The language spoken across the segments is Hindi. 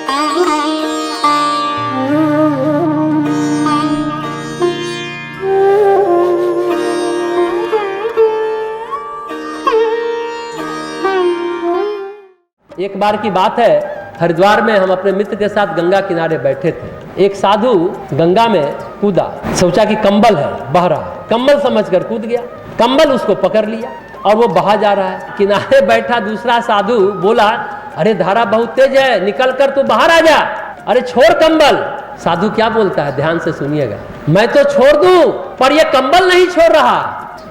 एक बार की बात है, हरिद्वार में हम अपने मित्र के साथ गंगा किनारे बैठे थे। एक साधु गंगा में कूदा, सोचा कि कंबल है बह रहा है, कंबल समझकर कूद गया, कंबल उसको पकड़ लिया और वो बहा जा रहा है। किनारे बैठा दूसरा साधु बोला, अरे धारा बहुत तेज है, निकल कर तू बाहर आ जा, अरे छोड़ कंबल। साधु क्या बोलता है, ध्यान से सुनिएगा, मैं तो छोड़ दूं पर ये कंबल नहीं छोड़ रहा।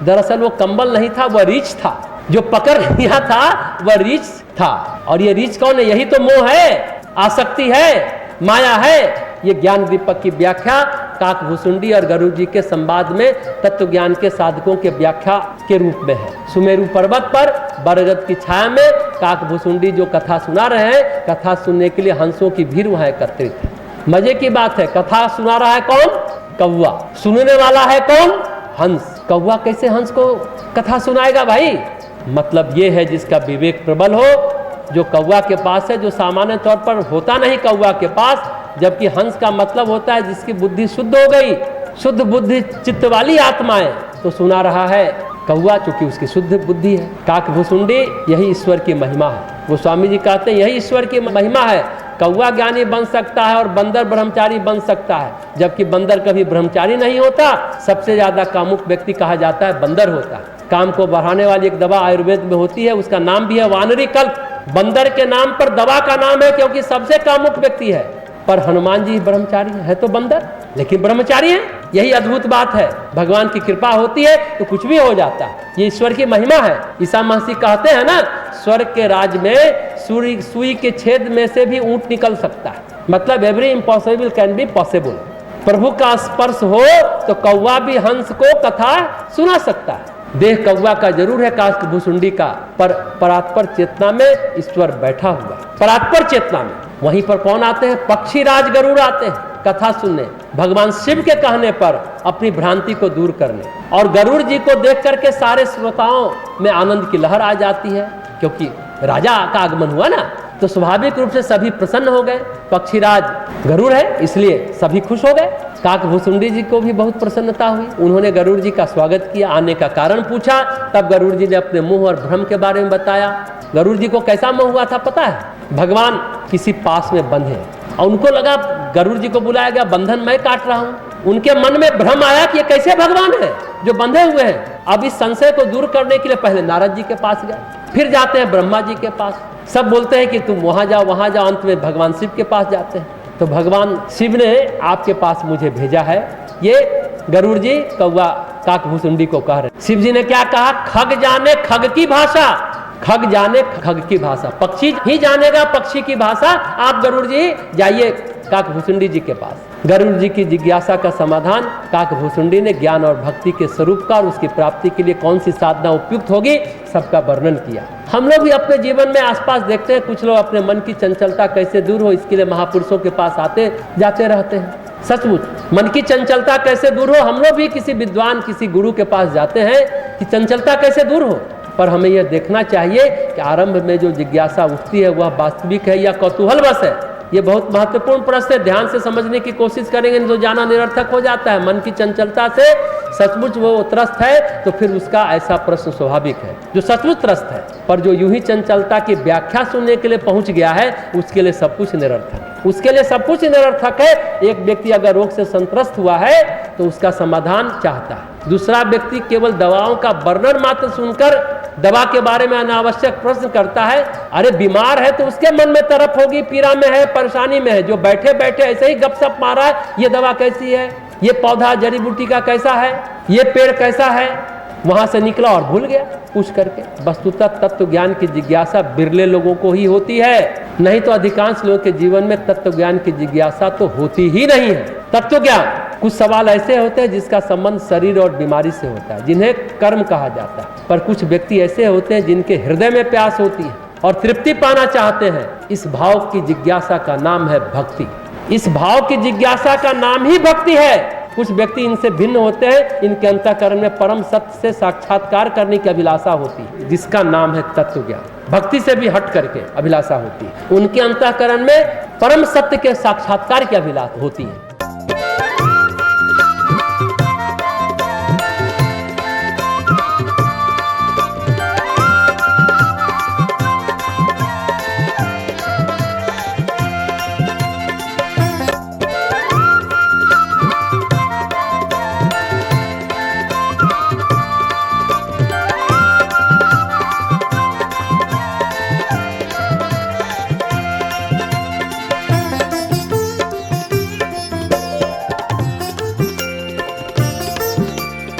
दरअसल वो कंबल नहीं था, वह रीछ था, जो पकड़ लिया था वह रीछ था। और ये रीछ कौन है? यही तो मोह है, आसक्ति है, माया है। ये ज्ञान दीपक की व्याख्या काकभूसुंडी और गरुड़ जी के संवाद में तत्व ज्ञान के साधकों के व्याख्या के रूप में है। सुमेरु पर्वत पर बरगद की छाया में काकभूसुंडी जो कथा सुना रहे हैं, कथा सुनने के लिए हंसों की भीड़ वहां एकत्रित है। मजे की बात है, कथा सुना रहा है कौन? कौवा। सुनने वाला है कौन? हंस। कौवा कैसे हंस को कथा सुनाएगा भाई? मतलब ये है जिसका विवेक प्रबल हो, जो कौवा के पास है, जो सामान्य तौर पर होता नहीं कौवा के पास, जबकि हंस का मतलब होता है जिसकी बुद्धि शुद्ध हो गई, शुद्ध बुद्धि चित्त वाली आत्माएं। तो सुना रहा है कौवा, चूंकि उसकी शुद्ध बुद्धि है। काकभूसुंडी यही ईश्वर की महिमा है। वो स्वामी जी कहते हैं यही ईश्वर की महिमा है। कौवा ज्ञानी बन सकता है और बंदर ब्रह्मचारी बन सकता है, जबकि बंदर कभी ब्रह्मचारी नहीं होता। सबसे ज्यादा कामुक व्यक्ति कहा जाता है बंदर होता है। काम को बढ़ाने वाली एक दवा आयुर्वेद में होती है, उसका नाम भी है वानरी कल्प। बंदर के नाम पर दवा का नाम है, क्योंकि सबसे कामुक व्यक्ति है। पर हनुमान जी ब्रह्मचारी है तो बंदर, लेकिन ब्रह्मचारी है। यही अद्भुत बात है, भगवान की कृपा होती है तो कुछ भी हो जाता है। ये ईश्वर की महिमा है। ईसा मसीह कहते हैं ना, स्वर्ग के राज में सुई के छेद में से भी ऊंट निकल सकता है। मतलब every impossible can be possible. प्रभु का स्पर्श हो तो कौवा भी हंस को कथा सुना सकता है। देह कौवा का जरूर है, काकभूसुंडी का, पर परात्पर चेतना में ईश्वर बैठा हुआ। परात्पर चेतना में वहीं पर कौन आते हैं? पक्षी राज गरुड़ आते हैं कथा सुनने, भगवान शिव के कहने पर अपनी भ्रांति को दूर करने। और गरुड़ जी को देख करके सारे श्रोताओं में आनंद की लहर आ जाती है, क्योंकि राजा का आगमन हुआ ना, तो स्वाभाविक रूप से सभी प्रसन्न हो गए। पक्षीराज गरुड़ है इसलिए सभी खुश हो गए। काकभूसुंडी जी को भी बहुत प्रसन्नता हुई। उन्होंने गरुड़ जी का स्वागत किया, आने का कारण पूछा। तब गरुड़ जी ने अपने मोह और भ्रम के बारे में बताया। गरुड़ जी को कैसा मोह हुआ था पता है? भगवान किसी पास में बंधे और उनको लगा, गरुड़ जी को बुलाया गया, बंधन मैं काट रहा हूँ। उनके मन में भ्रम आया कि ये कैसे भगवान है जो बंधे हुए हैं। अब इस संशय को दूर करने के लिए पहले नारद जी के पास गए, फिर जाते हैं ब्रह्मा जी के पास। सब बोलते हैं कि तुम वहां जाओ वहां जाओ, अंत में भगवान शिव के पास जाते हैं। तो भगवान शिव ने आपके पास मुझे भेजा है, ये गरुड़ जी कौवा काकभूसुंडी को कह रहे। शिव जी ने क्या कहा? खग जाने खग की भाषा, खग जाने खग की भाषा, पक्षी ही जानेगा पक्षी की भाषा। आप गरुड़ जी जाइए काकभूसुंडी जी के पास। गरुड़ जी की जिज्ञासा का समाधान काकभूसुंडी ने ज्ञान और भक्ति के स्वरूप का और उसकी प्राप्ति के लिए कौन सी साधना उपयुक्त होगी सबका वर्णन किया। हम लोग भी अपने जीवन में आसपास देखते हैं, कुछ लोग अपने मन की चंचलता कैसे दूर हो इसके लिए महापुरुषों के पास आते जाते रहते हैं। सचमुच मन की चंचलता कैसे दूर हो, हम लोग भी किसी विद्वान किसी गुरु के पास जाते हैं कि चंचलता कैसे दूर हो। पर हमें यह देखना चाहिए कि आरंभ में जो जिज्ञासा उठती है वह वास्तविक है या कौतूहलवश है। ये बहुत महत्वपूर्ण प्रश्न है, ध्यान से समझने की कोशिश करेंगे तो जाना निरर्थक हो जाता है। मन की चंचलता से सचमुच वो त्रस्त है तो फिर उसका ऐसा प्रश्न स्वाभाविक है जो सचमुच त्रस्त है। पर जो यूं ही चंचलता की व्याख्या सुनने के लिए पहुंच गया है उसके लिए सब कुछ निरर्थक है, उसके लिए सब कुछ निरर्थक है। एक व्यक्ति अगर रोग से संत्रस्त हुआ है तो उसका समाधान चाहता है, दूसरा व्यक्ति केवल दवाओं का वर्णन मात्र सुनकर दवा के बारे में अनावश्यक प्रश्न करता है। अरे बीमार है तो उसके मन में तरफ होगी, पीड़ा में है, परेशानी में है। जो बैठे बैठे ऐसे ही गपशप मारा है, ये दवा कैसी है, ये पौधा जड़ी बूटी का कैसा है, ये पेड़ कैसा है, वहां से निकला और भूल गया पूछ करके। वस्तुतः तत्व ज्ञान की जिज्ञासा बिरले लोगों को ही होती है, नहीं तो अधिकांश लोगों के जीवन में तत्व ज्ञान की जिज्ञासा तो होती ही नहीं है। तत्व ज्ञान कुछ सवाल ऐसे होते हैं जिसका संबंध शरीर और बीमारी से होता है, जिन्हें कर्म कहा जाता है। पर कुछ व्यक्ति ऐसे होते हैं जिनके हृदय में प्यास होती है और तृप्ति पाना चाहते हैं। इस भाव की जिज्ञासा का नाम है भक्ति। इस भाव की जिज्ञासा का नाम ही भक्ति है। कुछ व्यक्ति इनसे भिन्न होते हैं, इनके अंतःकरण में परम सत्य से साक्षात्कार करने की अभिलाषा होती है, जिसका नाम है तत्व ज्ञान। भक्ति से भी हट करके अभिलाषा होती है, उनके अंतःकरण में परम सत्य के साक्षात्कार की अभिलाषा होती है।